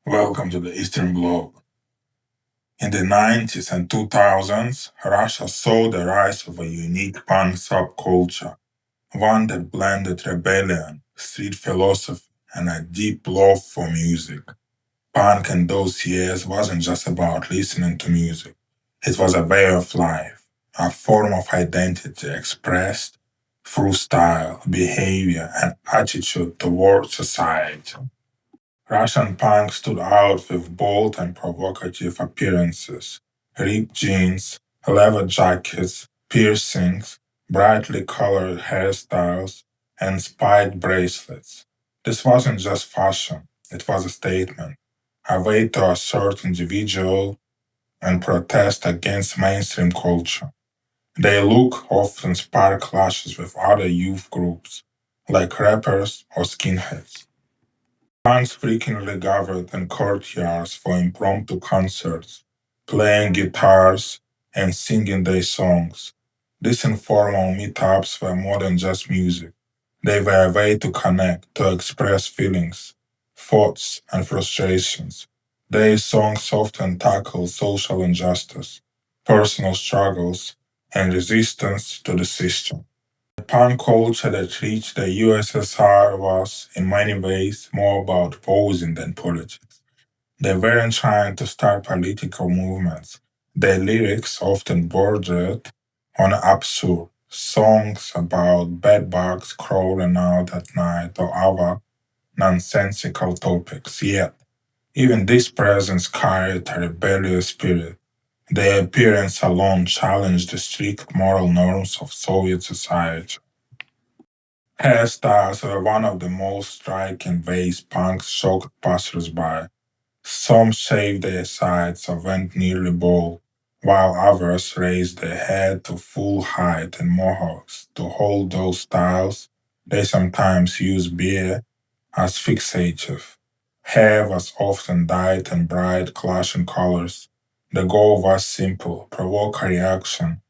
Welcome to the Eastern Bloc. In the 90s and 2000s, Russia saw the rise of a unique punk subculture, one that blended rebellion, street philosophy, and a deep love for music. Punk in those years wasn't just about listening to music, it was a way of life, a form of identity expressed through style, behavior, and attitude toward society. Russian punk stood out with bold and provocative appearances, ripped jeans, leather jackets, piercings, brightly colored hairstyles, and spiked bracelets. This wasn't just fashion, it was a statement, a way to assert individual and protest against mainstream culture. Their look often sparked clashes with other youth groups, like rappers or skinheads. Bands frequently gathered in courtyards for impromptu concerts, playing guitars and singing their songs. These informal meetups were more than just music. They were a way to connect, to express feelings, thoughts, and frustrations. Their songs often tackled social injustice, personal struggles, and resistance to the system. Punk culture that reached the USSR was, in many ways, more about posing than politics. They weren't trying to start political movements. Their lyrics often bordered on absurd songs about bedbugs crawling out at night or other nonsensical topics. Yet, even this presence carried a rebellious spirit. Their appearance alone challenged the strict moral norms of Soviet society. Hairstyles were one of the most striking ways punks shocked passersby. Some shaved their sides or went nearly bald, while others raised their hair to full height in mohawks. To hold those styles, they sometimes used beer as fixative. Hair was often dyed in bright, clashing colors. The goal was simple: provoke a reaction,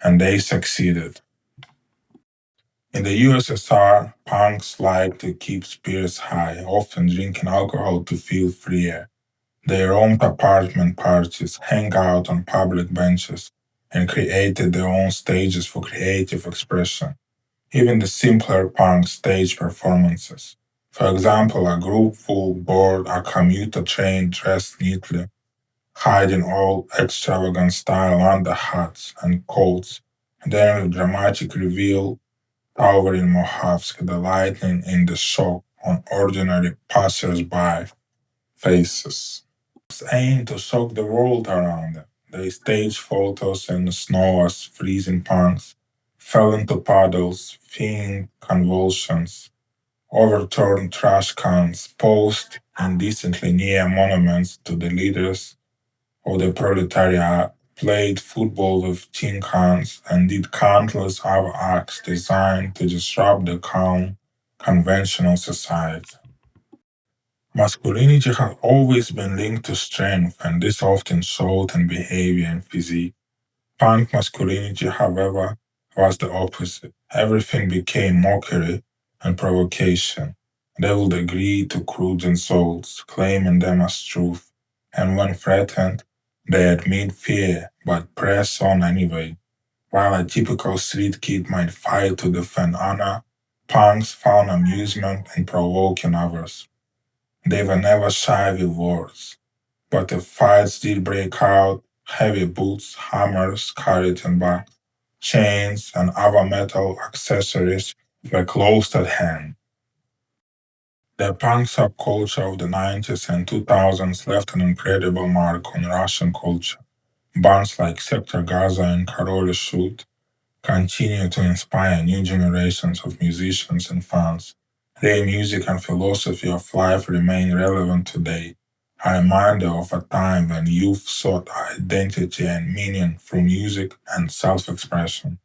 and they succeeded. In the USSR, punks liked to keep spirits high, often drinking alcohol to feel freer. They roamed apartment parties, hang out on public benches, and created their own stages for creative expression. Even the simpler punk stage performances. For example, a group will board a commuter train dressed neatly, hiding all extravagant style under hats and coats, and then with dramatic reveal towering mohawks, the lightning in the shock on ordinary passers-by faces. It's aimed to shock the world around them. They staged photos in the snow as freezing punks, fell into puddles, feigned convulsions, overturned trash cans, posed indecently near monuments to the leaders of the proletariat, played football with tin cans, and did countless other acts designed to disrupt the calm, conventional society. Masculinity has always been linked to strength, and this often showed in behavior and physique. Punk masculinity, however, was the opposite. Everything became mockery and provocation. They would agree to crude insults, claiming them as truth, and when threatened, they admit fear but press on anyway. While a typical street kid might fight to defend honor, punks found amusement in provoking others. They were never shy with words, but if fights did break out, heavy boots, hammers carried in back, chains, and other metal accessories were close at hand. The punk subculture of the 90s and 2000s left an incredible mark on Russian culture. Bands like Sector Gaza and Koroli Shoot continue to inspire new generations of musicians and fans. Their music and philosophy of life remain relevant today, a reminder of a time when youth sought identity and meaning through music and self expression.